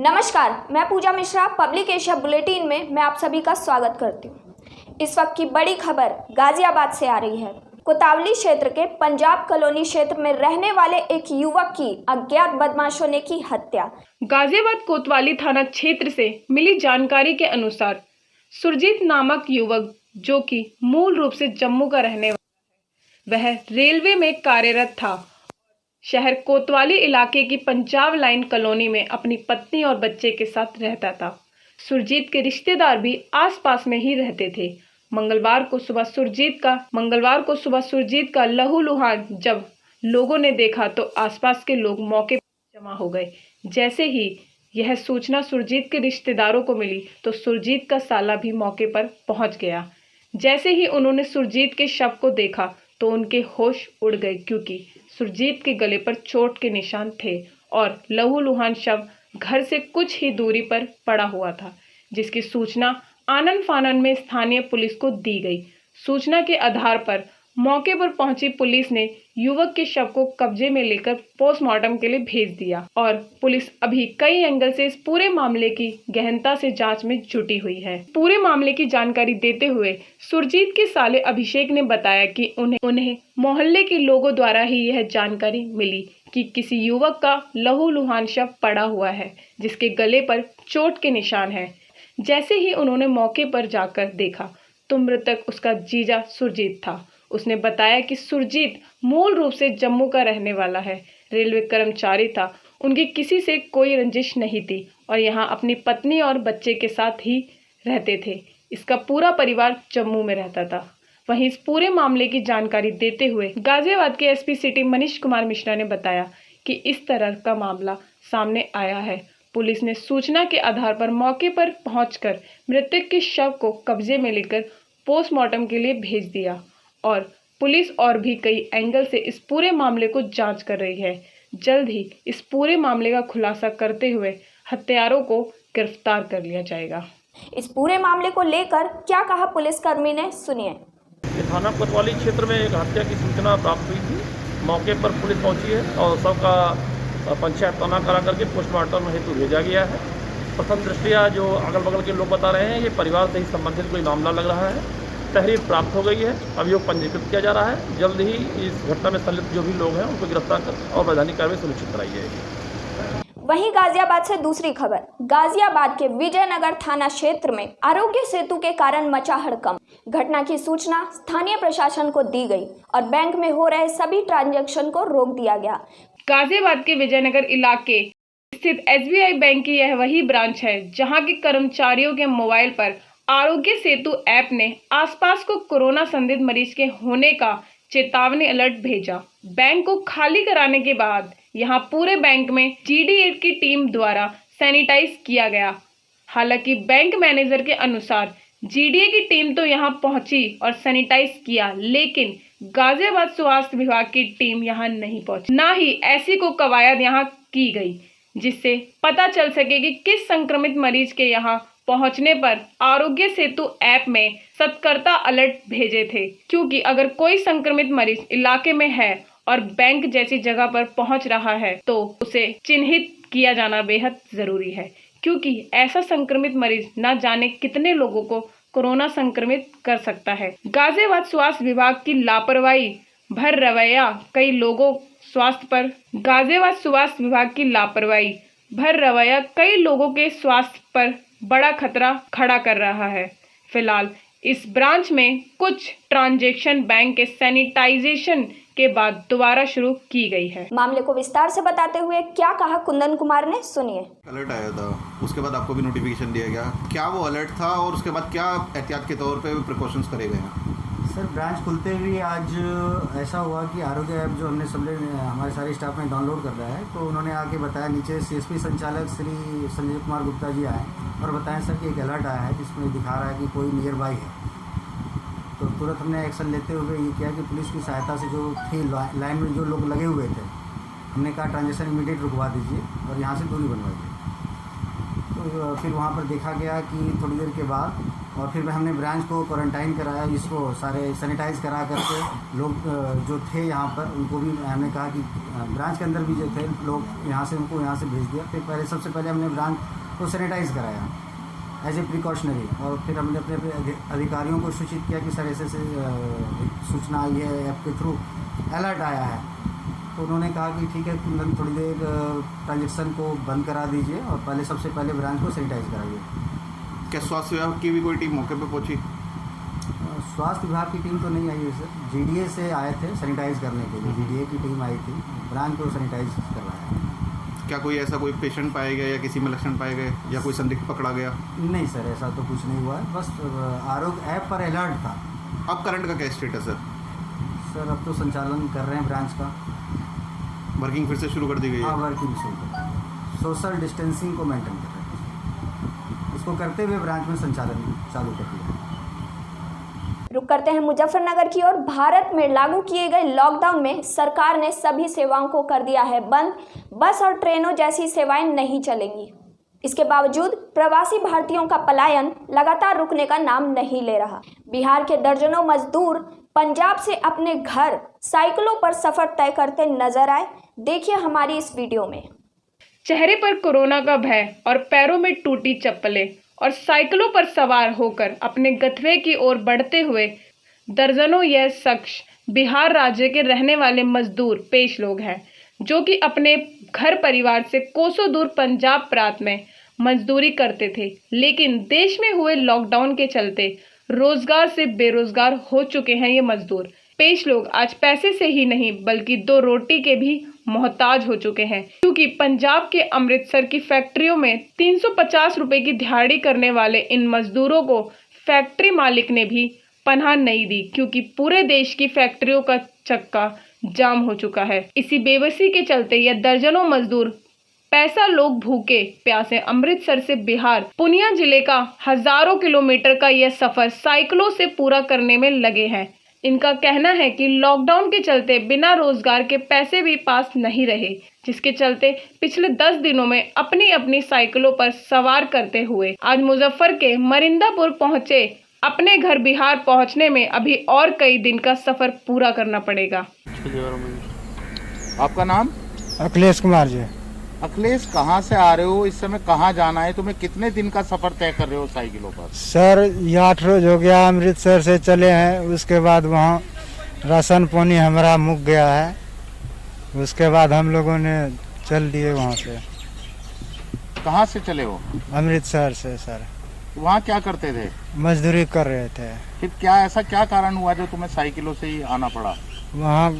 नमस्कार, मैं पूजा Mishra public Asia bulletin में मैं आप सभी का स्वागत करती हूँ। इस वक्त की बड़ी खबर गाजियाबाद से आ रही है। कोतवाली क्षेत्र के पंजाब कॉलोनी क्षेत्र में रहने वाले एक युवक की अज्ञात बदमाशों ने की हत्या। गाजियाबाद कोतवाली थाना क्षेत्र से मिली जानकारी के अनुसार सुरजीत नामक युवक, जो कि मूल रूप से जम्मू का रहने वाला है, वह रेलवे में कार्यरत था। शहर कोतवाली इलाके की पंजाब लाइन कॉलोनी में अपनी पत्नी और बच्चे के साथ रहता था। सुरजीत के रिश्तेदार भी आसपास में ही रहते थे। मंगलवार को सुबह सुरजीत का लहूलुहान जब लोगों ने देखा तो आसपास के लोग मौके पर जमा हो गए। जैसे ही यह सूचना सुरजीत के रिश्तेदारों को मिली तो सुरजीत का साला भी मौके पर पहुंच गया। जैसे ही उन्होंने सुरजीत के शव को देखा तो उनके होश उड़ गए, क्योंकि सुरजीत के गले पर चोट के निशान थे और लहूलुहान शव घर से कुछ ही दूरी पर पड़ा हुआ था, जिसकी सूचना आनन फानन में स्थानीय पुलिस को दी गई। सूचना के आधार पर मौके पर पहुंची पुलिस ने युवक के शव को कब्जे में लेकर पोस्टमार्टम के लिए भेज दिया और पुलिस अभी कई एंगल से इस पूरे मामले की गहनता से जांच में जुटी हुई है। पूरे मामले की जानकारी देते हुए सुरजीत के साले अभिषेक ने बताया कि उन्हें मोहल्ले के लोगों द्वारा ही यह जानकारी मिली कि किसी युवक का लहूलुहान शव पड़ा हुआ है, जिसके गले पर चोट के निशान है। जैसे ही उन्होंने मौके पर जाकर देखा तो मृतक उसका जीजा सुरजीत था। उसने बताया कि सुरजीत मूल रूप से जम्मू का रहने वाला है, रेलवे कर्मचारी था, उनकी किसी से कोई रंजिश नहीं थी और यहाँ अपनी पत्नी और बच्चे के साथ ही रहते थे। इसका पूरा परिवार जम्मू में रहता था। वहीं इस पूरे मामले की जानकारी देते हुए गाजियाबाद के एसपी सिटी मनीष कुमार मिश्रा ने बताया कि इस तरह का मामला सामने आया है। पुलिस ने सूचना के आधार पर मौके पर पहुंचकर मृतक के शव को कब्जे में लेकर पोस्टमार्टम के लिए भेज दिया और पुलिस और भी कई एंगल से इस पूरे मामले को जांच कर रही है। जल्द ही इस पूरे मामले का खुलासा करते हुए हत्यारों को गिरफ्तार कर लिया जाएगा। इस पूरे मामले को लेकर क्या कहा पुलिसकर्मी ने, सुनिए। थाना कोतवाली क्षेत्र में एक हत्या की सूचना प्राप्त हुई थी। मौके पर पुलिस पहुंची है और सबका पंचायत तना करा करके पोस्टमार्टम हेतु भेजा गया है। प्रथम दृष्टिया जो अगल बगल के लोग बता रहे हैं, ये परिवार से ही संबंधित कोई मामला लग रहा है। तहरीर प्राप्त हो गई है, अभियोग पंजीकृत किया जा रहा है। जल्द ही इस घटना में संलिप्त जो भी लोग हैं उनको गिरफ्तार कर और वैधानिक कार्रवाई सुनिश्चित कराई जाएगी। वहीं गाजियाबाद से दूसरी खबर। गाजियाबाद के विजयनगर थाना क्षेत्र में आरोग्य सेतु के कारण मचा हड़कंप। घटना की सूचना स्थानीय प्रशासन को दी गई और बैंक में हो रहे सभी ट्रांजैक्शन को रोक दिया गया। गाजियाबाद के विजयनगर इलाके स्थित एसबीआई बैंक की यह वही ब्रांच है जहां के कर्मचारियों के मोबाइल पर आरोग्य सेतु ऐप ने आसपास को कोरोना संदिग्ध मरीज के होने का चेतावनी अलर्ट भेजा। बैंक को खाली कराने के बाद यहां पूरे बैंक में GD8 की टीम द्वारा सैनिटाइज किया गया। हालांकि बैंक मैनेजर के अनुसार GDA की टीम तो यहां पहुंची और सैनिटाइज किया, लेकिन गाजियाबाद स्वास्थ्य विभाग की टीम यहां नहीं पहुंची। ना ही ऐसी को कवायद यहां की गई जिससे पता चल सके कि किस संक्रमित मरीज के यहां पहुंचने पर आरोग्य सेतु ऐप में सतर्कता अलर्ट भेजे थे, क्योंकि अगर कोई संक्रमित मरीज इलाके में है और बैंक जैसी जगह पर पहुंच रहा है तो उसे चिन्हित किया जाना बेहद जरूरी है, क्योंकि ऐसा संक्रमित मरीज न जाने कितने लोगों को कोरोना संक्रमित कर सकता है। गाजियाबाद स्वास्थ्य विभाग की लापरवाही भर रवैया कई लोगों के स्वास्थ्य पर बड़ा खतरा खड़ा कर रहा है। फिलहाल इस ब्रांच में कुछ ट्रांजैक्शन बैंक के सैनिटाइजेशन के बाद दोबारा शुरू की गई है। मामले को विस्तार से बताते हुए क्या कहा कुंदन कुमार ने, सुनिए। अलर्ट आया था, उसके बाद आपको भी नोटिफिकेशन दिया गया। क्या वो अलर्ट था और उसके बाद क्या एहतियात के तौर पे प्रिकॉशंस करे गए हैं? सर, ब्रांच खुलते हुए आज ऐसा हुआ कि आरोग्य ऐप जो हमने हमारे सारे स्टाफ ने डाउनलोड कर रहा है, तो उन्होंने आके बताया, नीचे CSP संचालक श्री संजय कुमार गुप्ता जी आए और बताएं सर कि एक अलर्ट आया है जिसमें दिखा रहा है कि कोई नियर बाई है। तो तुरंत हमने एक्शन लेते हुए ये किया कि पुलिस की सहायता से जो थी लाइन में जो लोग लगे हुए थे, हमने कहा ट्रांजेक्शन इमीडिएट रुकवा दीजिए और यहाँ से दूरी बनवाइए। तो फिर वहाँ पर देखा गया कि थोड़ी देर के बाद और फिर हमने ब्रांच को क्वारंटाइन कराया, इसको सारे सैनिटाइज करा करके लोग जो थे यहाँ पर उनको भी हमने कहा कि ब्रांच के अंदर भी जो थे लोग यहाँ से उनको यहाँ से भेज दिया। फिर सबसे पहले हमने ब्रांच को सैनिटाइज कराया एज ए प्रिकॉशनरी, और फिर हमने अपने अधिकारियों को सूचित किया कि सर ऐसे सूचना आई है, ऐप के थ्रू अलर्ट आया है। तो उन्होंने कहा कि ठीक है, थोड़ी देर ट्रांजेक्शन को बंद करा दीजिए और सबसे पहले ब्रांच को सैनिटाइज कराइए। क्या स्वास्थ्य विभाग की भी कोई टीम मौके पे पहुंची? स्वास्थ्य विभाग की टीम तो नहीं आई है सर, जीडीए से आए थे सैनिटाइज करने के लिए, जीडीए की टीम आई थी, ब्रांच को सैनिटाइज करवाया। क्या कोई ऐसा कोई पेशेंट पाए गए या किसी में लक्षण पाए गए या कोई संदिग्ध पकड़ा गया? नहीं सर, ऐसा तो कुछ नहीं हुआ है, बस आरोग्य ऐप पर अलर्ट था। अब करंट का क्या स्टेटस है? सर अब तो संचालन कर रहे हैं ब्रांच का, वर्किंग फिर से शुरू कर दी गई हाँ है? वर्किंग शुरू कर, सोशल डिस्टेंसिंग को मेंटेन कर रहे हैं, इसको करते हुए ब्रांच में संचालन चालू कर दिया। रुक करते हैं मुजफ्फरनगर की ओर। भारत में लागू किए गए लॉकडाउन में सरकार ने सभी सेवाओं को कर दिया है बंद। बस और ट्रेनों जैसी सेवाएं नहीं चलेंगी। इसके बावजूद प्रवासी भारतीयों का पलायन लगातार रुकने का नाम नहीं ले रहा। बिहार के दर्जनों मजदूर पंजाब से अपने घर साइकिलों पर सफर तय करते नजर आए। देखिए हमारी इस वीडियो में। चेहरे पर कोरोना का भय और पैरों में टूटी चप्पलें और साइकिलों पर सवार होकर अपने गंतव्य की ओर बढ़ते हुए दर्जनों यह शख्स बिहार राज्य के रहने वाले मजदूर पेश लोग हैं, जो कि अपने घर परिवार से कोसों दूर पंजाब प्रांत में मजदूरी करते थे। लेकिन देश में हुए लॉकडाउन के चलते रोजगार से बेरोजगार हो चुके हैं ये मजदूर पेश लोग। आज पैसे से ही नहीं बल्कि दो रोटी के भी मोहताज हो चुके हैं, क्योंकि पंजाब के अमृतसर की फैक्ट्रियों में 350 रुपए की दिहाड़ी करने वाले इन मजदूरों को फैक्ट्री मालिक ने भी पनाह नहीं दी, क्योंकि पूरे देश की फैक्ट्रियों का चक्का जाम हो चुका है। इसी बेबसी के चलते यह दर्जनों मजदूर पैसा लोग भूखे प्यासे अमृतसर से बिहार पूर्णिया जिले का हजारों किलोमीटर का यह सफर साइकिलों से पूरा करने में लगे हैं। इनका कहना है कि लॉकडाउन के चलते बिना रोजगार के पैसे भी पास नहीं रहे, जिसके चलते पिछले 10 दिनों में अपनी अपनी साइकिलों पर सवार करते हुए आज मुजफ्फर के मरिंदापुर पहुंचे। अपने घर बिहार पहुंचने में अभी और कई दिन का सफर पूरा करना पड़ेगा। आपका नाम? अखिलेश कुमार जी। अखिलेश, कहाँ से आ रहे हो? इस समय कहाँ जाना है तुम्हें? कितने दिन का सफर तय कर रहे हो साइकिलों पर? सर ये 8 रोज हो गया, अमृतसर से चले हैं। उसके बाद वहाँ राशन पानी हमारा मुक गया है, उसके बाद हम लोगों ने चल दिए वहाँ से। कहाँ से चले हो? अमृतसर से सर। वहाँ क्या करते थे? मजदूरी कर रहे थे। फिर क्या ऐसा क्या कारण हुआ जो तुम्हें साइकिलों से ही आना पड़ा? वहाँ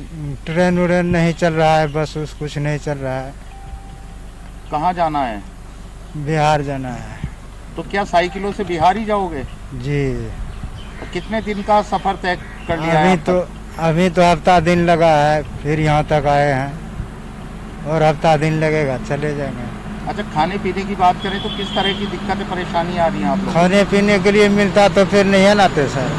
ट्रेन उरेन नहीं चल रहा है, बस उस कुछ नहीं चल रहा है। कहाँ जाना है? बिहार जाना है। तो क्या साइकिलों से बिहार ही जाओगे? जी। तो कितने दिन का सफर तय कर लिया है? अभी तो हफ्ता दिन लगा है, फिर यहाँ तक आए हैं और हफ्ता दिन लगेगा, चले जाएंगे। अच्छा, खाने पीने की बात करें तो किस तरह की दिक्कतें परेशानी आ रही हैं आप लोग? खाने पीने के लिए मिलता तो फिर नहीं आते सर।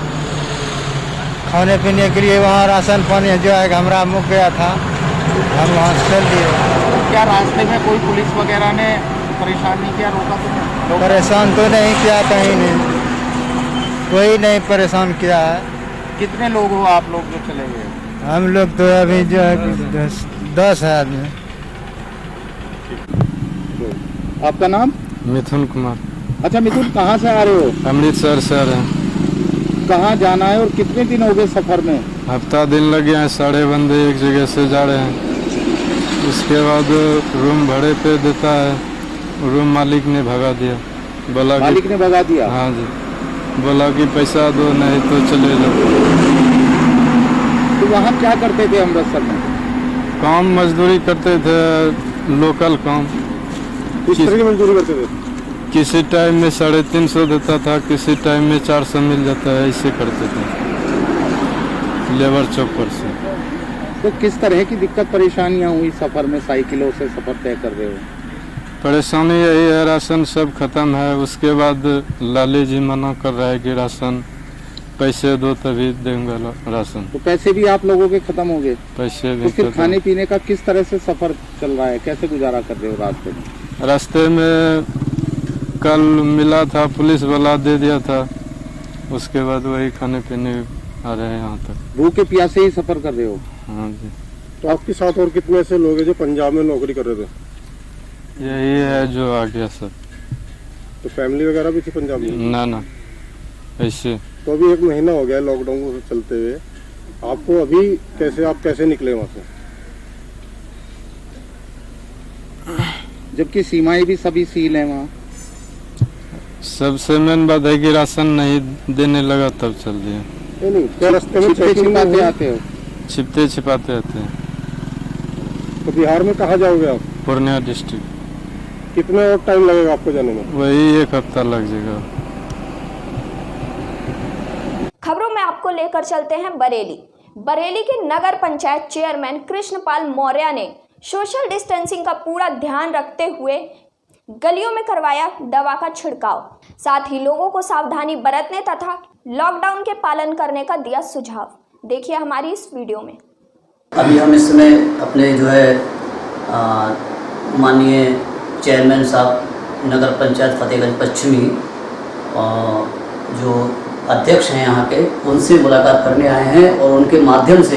खाने पीने के लिए वहाँ राशन पानी जो है हमारा मुक गया था, हम वहाँ चल दिए। क्या रास्ते में कोई पुलिस वगैरह ने परेशान नहीं किया, रोका तुम्हें? परेशान तो नहीं किया, कहीं नहीं, कोई नहीं परेशान किया है। कितने लोग हो आप लोग जो चले गए? हम लोग तो अभी जो है 10 है आदमी। आपका नाम? मिथुन कुमार। अच्छा मिथुन, कहाँ से आ रहे हो? अमृतसर से आ रहे हैं। कहाँ जाना है और कितने दिन हो गए सफर में? हफ्ता दिन लग गया है, सारे बंदे एक जगह से जा रहे हैं। उसके बाद रूम भाड़े पे देता है, रूम मालिक ने भगा दिया, बोला मालिक ने भगा दिया? हाँ जी, बोला कि पैसा दो नहीं तो चले जाओ। तो वहाँ क्या करते थे अमृतसर में? काम मजदूरी करते थे, लोकल काम। किस तरह की मजदूरी करते थे? किसी टाइम में 350 देता था, किसी टाइम में 400 मिल जाता है, ऐसे करते थे लेबर चौक पर से। तो किस तरह की दिक्कत परेशानियां हुई सफर में? साइकिलों से सफर तय कर रहे हो? परेशानी यही है, राशन सब खत्म है। उसके बाद लाली जी मना कर रहा है कि राशन पैसे दो तभी देंगे राशन। तो पैसे भी आप लोगों के खत्म हो गए? पैसे भी तो फिर खत्म। खाने पीने का किस तरह से सफर चल रहा है? कैसे गुजारा कर रहे हो रास्ते में? रास्ते में कल मिला था, पुलिस वाला दे दिया था उसके बाद वही खाने पीने आ रहे हैं यहाँ तक। भूखे प्यासे ही सफर कर रहे हो? हाँ जी। तो आपके साथ और कितने ऐसे लोग हैं जो पंजाब में नौकरी कर रहे थे? यही है जो आ गया सर। तो फैमिली वगैरह भी थी पंजाब में? ना ऐसे। तो अभी 1 महीना हो गया है लॉकडाउन को चलते हुए, आपको अभी कैसे निकले वहाँ से? जबकि सीमाएं भी सभी सील है वहाँ। सबसे मेन बात है कि राशन नहीं देने लगा तब चल दिया। नहीं, क्या रास्ते में छिपते छिपाते आते हो? छिपते छिपाते आते हैं। तो बिहार में कहाँ जाओगे आप? पूर्णिया डिस्ट्रिक्ट। कितना और टाइम लगेगा आपको जाने में? वही 1 हफ्ता लग जाएगा। खबरों में आपको लेकर चलते हैं बरेली के नगर पंचायत चेयरमैन कृष्णपाल मौर्य ने सोशल डिस्टेंसिंग का पूरा ध्यान रखते हुए गलियों में करवाया दवा का छिड़काव। साथ ही लोगों को सावधानी बरतने तथा लॉकडाउन के पालन करने का दिया सुझाव। देखिए हमारी इस वीडियो में। अभी हम इस समय अपने जो है माननीय चेयरमैन साहब नगर पंचायत फतेहगंज पश्चिमी जो अध्यक्ष हैं यहाँ के, उनसे मुलाकात करने आए हैं और उनके माध्यम से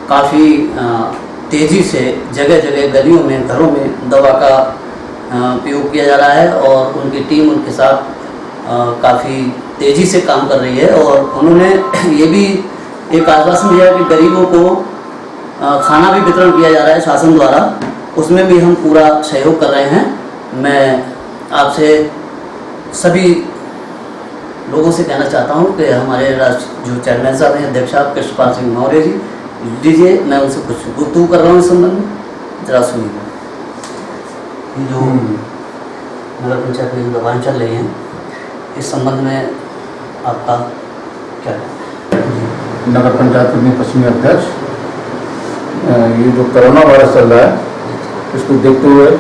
काफ़ी तेज़ी से जगह जगह गलियों में घरों में दवा का उपयोग किया जा रहा है और उनकी टीम उनके साथ काफ़ी तेज़ी से काम कर रही है। और उन्होंने ये भी एक आश्वासन दिया कि गरीबों को खाना भी वितरण किया जा रहा है शासन द्वारा, उसमें भी हम पूरा सहयोग कर रहे हैं। मैं आपसे सभी लोगों से कहना चाहता हूं कि हमारे राष्ट्र जो चेयरमैन साहब हैं, अध्यक्ष साहब कृष्णपाल सिंह मौर्य जी, लीजिए मैं उनसे कुछ गुफ्तगू कर रहा हूँ इस संबंध में, जरा सुनिए। ये जो नगर पंचायत में जो दवाएँ चल रही हैं, इस संबंध में आपका क्या है? नगर पंचायत के पश्चिमी अध्यक्ष, ये जो कोरोना वायरस चल रहा है इसको देखते हुए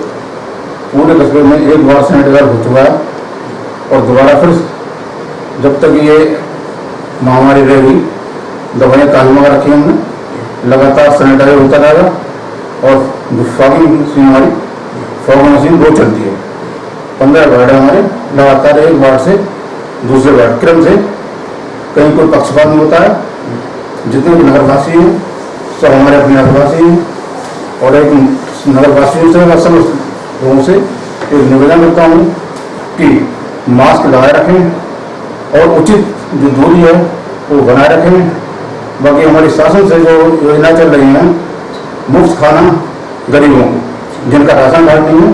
पूरे कस्बे में 1 बार सैनिटाइजर हो चुका है और दोबारा फिर जब तक ये महामारी रहेगी दवाइयाँ काफी मंगा रखी हमने, लगातार सैनिटाइजर होता रहेगा। और जो फॉगिंग मशीन हमारी फॉगिंग मशीन 2 चलती है, 15 वार्ड हमारे लगातार 1 वार्ड से दूसरे वार्ड क्रम से, कहीं कोई पक्षपात नहीं होता है। जितने भी नगरवासी हैं सब हमारे अपने नगरवासी हैं और एक नगरवासियों से मैं सब लोगों से एक निवेदन करता हूँ कि मास्क लगाए रखें और उचित जो दूरी है वो बनाए रखें। बाकी हमारी शासन से जो योजना चल रही हैं, मुफ्त खाना गरीबों को, जिनका राशन कार्ड नहीं है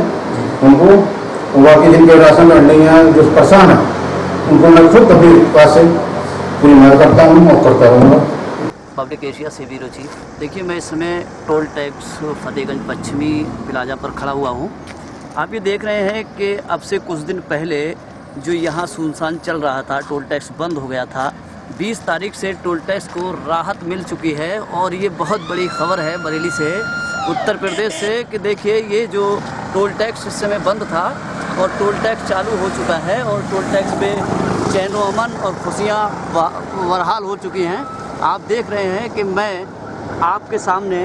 उनको, बाकी जिनके राशन कार्ड नहीं है जो परेशान है उनको मैं खुद अपने पास से पूरी मदद करता हूँ और करता रहूँगा। पब्लिक एशिया से ब्यूरो चीफ। देखिए मैं इस समय टोल टैक्स फतेहगंज पश्चिमी प्लाजा पर खड़ा हुआ हूँ। आप ये देख रहे हैं कि अब से कुछ दिन पहले जो यहाँ सुनसान चल रहा था, टोल टैक्स बंद हो गया था, 20 तारीख से टोल टैक्स को राहत मिल चुकी है। और ये बहुत बड़ी खबर है बरेली से, उत्तर प्रदेश से, कि देखिए ये जो टोल टैक्स इस समय बंद था और टोल टैक्स चालू हो चुका है और टोल टैक्स पे चैन व अमन और खुशियाँ बहाल हो चुकी हैं। आप देख रहे हैं कि मैं आपके सामने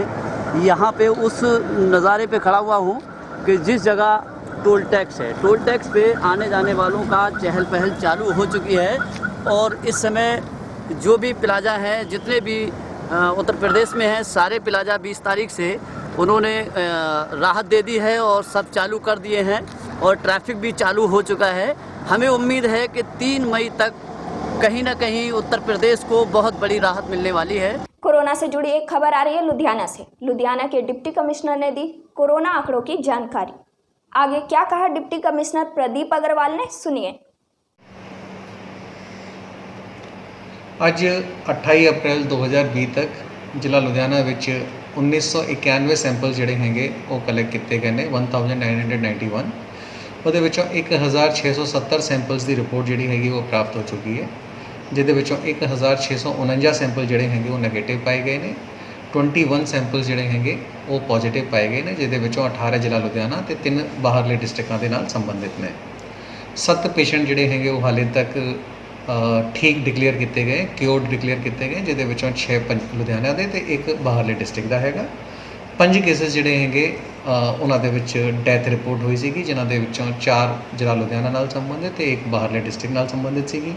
यहाँ पे उस नज़ारे पे खड़ा हुआ हूँ कि जिस जगह टोल टैक्स है, टोल टैक्स पे आने जाने वालों का चहल पहल चालू हो चुकी है। और इस समय जो भी प्लाजा हैं, जितने भी उत्तर प्रदेश में हैं, सारे प्लाजा 20 तारीख से उन्होंने राहत दे दी है और सब चालू कर दिए हैं और ट्रैफिक भी चालू हो चुका है। हमें उम्मीद है कि 3 मई तक कहीं ना कहीं उत्तर प्रदेश को बहुत बड़ी राहत मिलने वाली है। कोरोना से जुड़ी एक खबर आ रही है लुधियाना से। लुधियाना के डिप्टी कमिश्नर ने दी कोरोना आंकड़ों की जानकारी। आगे क्या कहा डिप्टी कमिश्नर प्रदीप अग्रवाल ने, सुनिए। ਅੱਜ 28 ਅਪ੍ਰੈਲ 2020 ਤੱਕ ਜ਼ਿਲ੍ਹਾ ਲੁਧਿਆਣਾ ਵਿੱਚ 1991 ਸੈਂਪਲ ਜਿਹੜੇ ਹੈਗੇ ਉਹ ਕਲੈਕਟ ਕੀਤੇ ਗਏ ਨੇ 1991। ਉਹਦੇ ਵਿੱਚੋਂ 1670 ਸੈਂਪਲਸ ਦੀ ਰਿਪੋਰਟ ਜਿਹੜੀ ਹੈਗੀ ਉਹ ਪ੍ਰਾਪਤ ਹੋ ਚੁੱਕੀ ਹੈ, ਜਿਹਦੇ ਵਿੱਚੋਂ 1649 ਸੈਂਪਲ ਜਿਹੜੇ ਹੈਗੇ ਉਹ ਨੈਗੇਟਿਵ ਪਾਏ ਗਏ ਨੇ। 21 ਸੈਂਪਲ ਜਿਹੜੇ ਹੈਗੇ ਉਹ ਪੋਜ਼ਿਟਿਵ ਪਾਏ ਗਏ ਨੇ, ਜਿਹਦੇ ਵਿੱਚੋਂ 18 ਜ਼ਿਲ੍ਹਾ ਲੁਧਿਆਣਾ ਤੇ 3 ਬਾਹਰਲੇ ਡਿਸਟ੍ਰਿਕਟਾਂ ਦੇ ਨਾਲ ਸੰਬੰਧਿਤ ਨੇ। 7 ਪੇਸ਼ੈਂਟ ਜਿਹੜੇ ਹੈਗੇ ਉਹ ਹਾਲੇ ਤੱਕ ਠੀਕ ਡਿਕਲੇਅਰ ਕੀਤੇ ਗਏ, ਕਿਉਰਡ ਡਿਕਲੇਅਰ ਕੀਤੇ ਗਏ, ਜਿਹਦੇ ਵਿੱਚੋਂ 6 ਲੁਧਿਆਣਾ ਦੇ ਤੇ 1 ਬਾਹਰਲੇ ਡਿਸਟ੍ਰਿਕਟ ਦਾ ਹੈਗਾ। 5 ਕੇਸਿਸ ਜਿਹੜੇ ਹੈਗੇ ਉਹਨਾਂ ਦੇ ਵਿੱਚ ਡੈਥ ਰਿਪੋਰਟ ਹੋਈ ਸੀਗੀ, ਜਿਨ੍ਹਾਂ ਦੇ ਵਿੱਚੋਂ 4 ਜ਼ਿਲ੍ਹਾ ਲੁਧਿਆਣਾ ਨਾਲ ਸੰਬੰਧਿਤ ਤੇ 1 ਬਾਹਰਲੇ ਡਿਸਟ੍ਰਿਕਟ ਨਾਲ ਸੰਬੰਧਿਤ ਸੀਗੀ।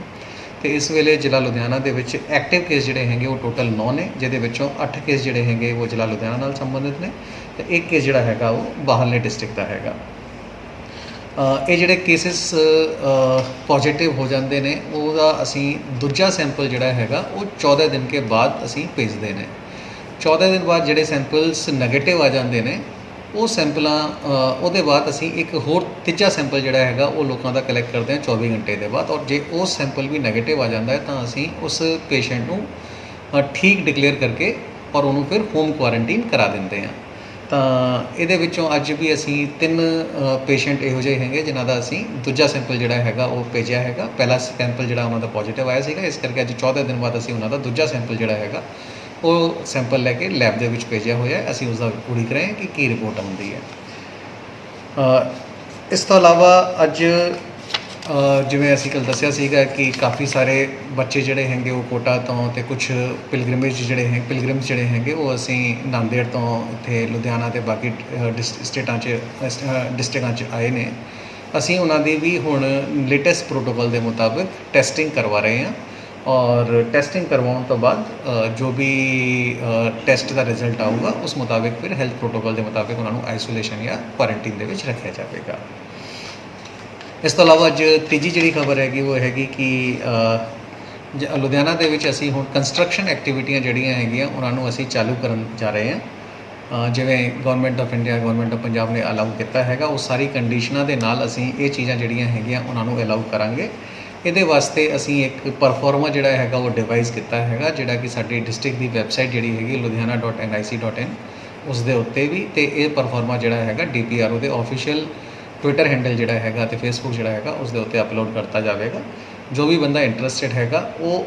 ਤੇ ਇਸ ਵੇਲੇ ਜ਼ਿਲ੍ਹਾ ਲੁਧਿਆਣਾ ਦੇ ਵਿੱਚ ਐਕਟਿਵ ਕੇਸ ਜਿਹੜੇ ਹੈਗੇ ਉਹ ਟੋਟਲ 9 ਨੇ, ਜਿਹਦੇ ਵਿੱਚੋਂ 8 ਕੇਸ ਜਿਹੜੇ ਹੈਗੇ ਉਹ ਜ਼ਿਲ੍ਹਾ ਲੁਧਿਆਣਾ ਨਾਲ ਸੰਬੰਧਿਤ ਨੇ ਤੇ ਇੱਕ ਕੇਸ ਜਿਹੜਾ ਹੈਗਾ ਉਹ ਬਾਹਰਲੇ ਡਿਸਟ੍ਰਿਕਟ ਦਾ ਹੈਗਾ। ਇਹ ਜਿਹੜੇ ਕੇਸਿਸ ਪੋਜ਼ਿਟਿਵ ਹੋ ਜਾਂਦੇ ਨੇ ਉਹਦਾ ਅਸੀਂ ਦੂਜਾ ਸੈਂਪਲ ਜਿਹੜਾ ਹੈਗਾ ਉਹ 14 ਦਿਨ ਕੇ ਬਾਅਦ ਅਸੀਂ ਭੇਜਦੇ ਨੇ। 14 ਦਿਨ ਬਾਅਦ ਜਿਹੜੇ ਸੈਂਪਲਸ ਨੈਗੇਟਿਵ ਆ ਜਾਂਦੇ ਨੇ ਉਹ ਸੈਂਪਲਾਂ ਉਹਦੇ ਬਾਅਦ ਅਸੀਂ ਇੱਕ ਹੋਰ ਤੀਜਾ ਸੈਂਪਲ ਜਿਹੜਾ ਹੈਗਾ ਉਹ ਲੋਕਾਂ ਦਾ ਕਲੈਕਟ ਕਰਦੇ ਹਾਂ 24 ਘੰਟੇ ਦੇ ਬਾਅਦ, ਔਰ ਜੇ ਉਹ ਸੈਂਪਲ ਵੀ ਨੈਗੇਟਿਵ ਆ ਜਾਂਦਾ ਹੈ ਤਾਂ ਅਸੀਂ ਉਸ ਪੇਸ਼ੈਂਟ ਨੂੰ ਠੀਕ ਡਿਕਲੇਅਰ ਕਰਕੇ ਔਰ ਉਹਨੂੰ ਫਿਰ ਹੋਮ ਕੁਆਰੰਟਾਈਨ ਕਰਾ ਦਿੰਦੇ ਹਾਂ। ਤਾਂ ਇਹਦੇ ਵਿੱਚੋਂ ਅੱਜ ਵੀ ਅਸੀਂ 3 ਪੇਸ਼ੈਂਟ ਇਹੋ ਜਿਹੇ ਹੈਗੇ ਜਿਨ੍ਹਾਂ ਦਾ ਅਸੀਂ ਦੂਜਾ ਸੈਂਪਲ ਜਿਹੜਾ ਹੈਗਾ ਉਹ ਭੇਜਿਆ ਹੈਗਾ। ਪਹਿਲਾ ਸੈਂਪਲ ਜਿਹੜਾ ਉਹਨਾਂ ਦਾ ਪੋਜ਼ਿਟਿਵ ਆਇਆ ਸੀਗਾ, ਇਸ ਕਰਕੇ ਅੱਜ 14 ਦਿਨ ਬਾਅਦ ਅਸੀਂ ਉਹਨਾਂ ਦਾ ਦੂਜਾ ਸੈਂਪਲ ਜਿਹੜਾ ਹੈਗਾ ਉਹ ਸੈਂਪਲ ਲੈ ਕੇ ਲੈਬ ਦੇ ਵਿੱਚ ਭੇਜਿਆ ਹੋਇਆ ਹੈ। ਅਸੀਂ ਉਸ ਦਾ ਉਡੀਕ ਰਹੇ ਹਾਂ ਕਿ ਕੀ ਰਿਪੋਰਟ ਆਉਂਦੀ ਹੈ। ਇਸ ਤੋਂ ਇਲਾਵਾ ਅੱਜ ਜਿਵੇਂ ਅਸੀਂ ਕੱਲ੍ਹ ਦੱਸਿਆ ਸੀਗਾ ਕਿ ਕਾਫੀ ਸਾਰੇ ਬੱਚੇ ਜਿਹੜੇ ਹੈਗੇ ਉਹ ਕੋਟਾ ਤੋਂ ਤੇ ਕੁਝ ਪਿਲਗ੍ਰਿਮੇਜ ਜਿਹੜੇ ਹੈਗੇ ਉਹ ਅਸੀਂ ਨਾਂਦੇੜ ਤੋਂ ਇੱਥੇ ਲੁਧਿਆਣਾ ਤੇ ਬਾਕੀ ਡਿਸਟ੍ਰਿਕਟਾਂ 'ਚ ਆਏ ਨੇ। ਅਸੀਂ ਉਹਨਾਂ ਦੀ ਵੀ ਹੁਣ ਲੇਟੈਸਟ ਪ੍ਰੋਟੋਕੋਲ ਦੇ ਮੁਤਾਬਿਕ ਟੈਸਟਿੰਗ ਕਰਵਾ ਰਹੇ ਹਾਂ ਔਰ ਟੈਸਟਿੰਗ ਕਰਵਾਉਣ ਤੋਂ ਬਾਅਦ ਜੋ ਵੀ ਟੈਸਟ ਦਾ ਰਿਜ਼ਲਟ ਆਊਗਾ ਉਸ ਮੁਤਾਬਿਕ ਫਿਰ ਹੈਲਥ ਪ੍ਰੋਟੋਕੋਲ ਦੇ ਮੁਤਾਬਿਕ ਉਹਨਾਂ ਨੂੰ ਆਈਸੋਲੇਸ਼ਨ ਜਾਂ ਕੁਆਰੰਟਾਈਨ ਦੇ ਵਿੱਚ ਰੱਖਿਆ ਜਾਵੇਗਾ। ਇਸ ਤੋਂ ਇਲਾਵਾ ਅੱਜ ਤੀਜੀ ਜਿਹੜੀ ਖਬਰ ਹੈਗੀ ਉਹ ਹੈਗੀ ਕਿ ਲੁਧਿਆਣਾ ਦੇ ਵਿੱਚ ਅਸੀਂ ਹੁਣ ਕੰਸਟਰਕਸ਼ਨ ਐਕਟੀਵਿਟੀਆਂ ਜਿਹੜੀਆਂ ਹੈਗੀਆਂ ਉਹਨਾਂ ਨੂੰ ਅਸੀਂ ਚਾਲੂ ਕਰਨ ਜਾ ਰਹੇ ਹਾਂ। ਜਿਵੇਂ government of India, government of Punjab ਨੇ ਅਲਾਉ ਕੀਤਾ ਹੈਗਾ, ਉਹ ਸਾਰੀ ਕੰਡੀਸ਼ਨਾਂ ਦੇ ਨਾਲ ਅਸੀਂ ਇਹ ਚੀਜ਼ਾਂ ਜਿਹੜੀਆਂ ਹੈਗੀਆਂ ਉਹਨਾਂ ਨੂੰ ਅਲਾਉ ਕਰਾਂਗੇ। ਇਹਦੇ ਵਾਸਤੇ ਅਸੀਂ ਇੱਕ ਪਰਫਾਰਮਾ ਜਿਹੜਾ ਹੈਗਾ ਉਹ ਡਿਵਾਈਸ ਕੀਤਾ ਹੈਗਾ, ਜਿਹੜਾ ਕਿ ਸਾਡੀ ਡਿਸਟ੍ਰਿਕਟ ਦੀ ਵੈਬਸਾਈਟ ਜਿਹੜੀ ਹੈਗੀ ludhiana.nic.in ਉਸ ਦੇ ਉੱਤੇ ਵੀ, ਤੇ ਇਹ ਪਰਫਾਰਮਾ ਜਿਹੜਾ ਹੈਗਾ DPRO ਦੇ ਆਫੀਸ਼ੀਅਲ ਟਵਿੱਟਰ ਹੈਂਡਲ ਜਿਹੜਾ ਹੈਗਾ ਤੇ ਫੇਸਬੁੱਕ ਜਿਹੜਾ ਹੈਗਾ ਉਸ ਦੇ ਉੱਤੇ ਅਪਲੋਡ ਕਰਤਾ ਜਾਵੇਗਾ। ਜੋ ਵੀ ਬੰਦਾ ਇੰਟਰਸਟਿਡ ਹੈਗਾ ਉਹ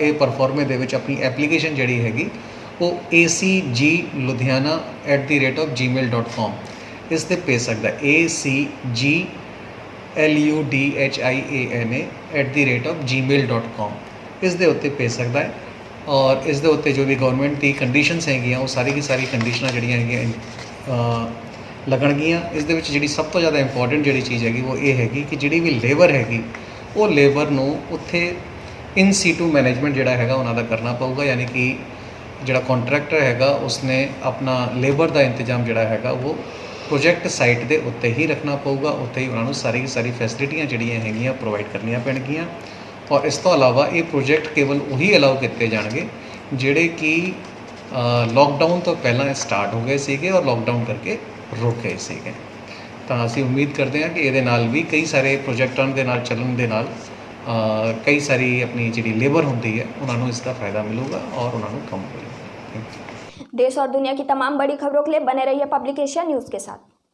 ਇਹ ਪਰਫਾਰਮੇ ਦੇ ਵਿੱਚ ਆਪਣੀ ਐਪਲੀਕੇਸ਼ਨ ਜਿਹੜੀ ਹੈਗੀ ਉਹ acgludhiana@gmail.com ਇਸ 'ਤੇ ਭੇਜ ਸਕਦਾ। acgludhiana@gmail.com ਇਸ ਦੇ ਉੱਤੇ ਭੇਜ ਸਕਦਾ ਹੈ ਔਰ ਇਸ ਦੇ ਉੱਤੇ ਜੋ ਵੀ ਗਵਰਨਮੈਂਟ ਦੀ ਕੰਡੀਸ਼ਨਸ ਹੈਗੀਆਂ ਉਹ ਸਾਰੀ ਦੀ ਸਾਰੀ ਕੰਡੀਸ਼ਨਾਂ ਜਿਹੜੀਆਂ ਹੈਗੀਆਂ ਲੱਗਣਗੀਆਂ। ਇਸ ਦੇ ਵਿੱਚ ਜਿਹੜੀ ਸਭ ਤੋਂ ਜ਼ਿਆਦਾ ਇੰਪੋਰਟੈਂਟ ਜਿਹੜੀ ਚੀਜ਼ ਹੈਗੀ ਉਹ ਇਹ ਹੈਗੀ ਕਿ ਜਿਹੜੀ ਵੀ ਲੇਬਰ ਹੈਗੀ ਉਹ ਲੇਬਰ ਨੂੰ ਉੱਥੇ ਇਨ ਸੀਟੂ ਮੈਨੇਜਮੈਂਟ ਜਿਹੜਾ ਹੈਗਾ ਉਹਨਾਂ ਦਾ ਕਰਨਾ ਪਊਗਾ, ਯਾਨੀ ਕਿ ਜਿਹੜਾ ਕੰਟਰੈਕਟਰ ਹੈਗਾ ਉਸਨੇ ਆਪਣਾ ਲੇਬਰ ਦਾ ਇੰਤਜ਼ਾਮ ਜਿਹੜਾ ਹੈਗਾ ਉਹ ਪ੍ਰੋਜੈਕਟ ਸਾਈਟ ਦੇ ਉੱਤੇ ਹੀ ਰੱਖਣਾ ਪਊਗਾ, ਉੱਥੇ ਹੀ ਉਹਨਾਂ ਨੂੰ ਸਾਰੀ ਫੈਸਿਲਿਟੀਆਂ ਜਿਹੜੀਆਂ ਹੈਗੀਆਂ ਪ੍ਰੋਵਾਈਡ ਕਰਨੀਆਂ ਪੈਣਗੀਆਂ। ਔਰ ਇਸ ਤੋਂ ਇਲਾਵਾ ਇਹ ਪ੍ਰੋਜੈਕਟ ਕੇਵਲ ਉਹੀ ਅਲਾਉ ਕੀਤੇ ਜਾਣਗੇ ਜਿਹੜੇ ਕਿ ਲੋਕਡਾਊਨ ਤੋਂ ਪਹਿਲਾਂ ਸਟਾਰਟ ਹੋ ਗਏ ਸੀਗੇ ਔਰ ਲੋਕਡਾਊਨ ਕਰਕੇ ਰੁਕ ਗਏ ਸੀਗੇ। ਤਾਂ ਅਸੀਂ ਉਮੀਦ ਕਰਦੇ ਹਾਂ ਕਿ ਇਹਦੇ ਨਾਲ ਵੀ ਕਈ ਸਾਰੇ ਪ੍ਰੋਜੈਕਟਾਂ ਦੇ ਨਾਲ ਚੱਲਣ ਦੇ ਨਾਲ ਕਈ ਸਾਰੀ ਆਪਣੀ ਜਿਹੜੀ ਲੇਬਰ ਹੁੰਦੀ ਹੈ ਉਹਨਾਂ ਨੂੰ ਇਸ ਦਾ फ़ायदा मिलेगा और ਉਹਨਾਂ ਨੂੰ ਕੰਮ मिलेगा। देश और दुनिया की तमाम बड़ी खबरों के लिए बने रहिए पब्लिक एशिया न्यूज़ के साथ।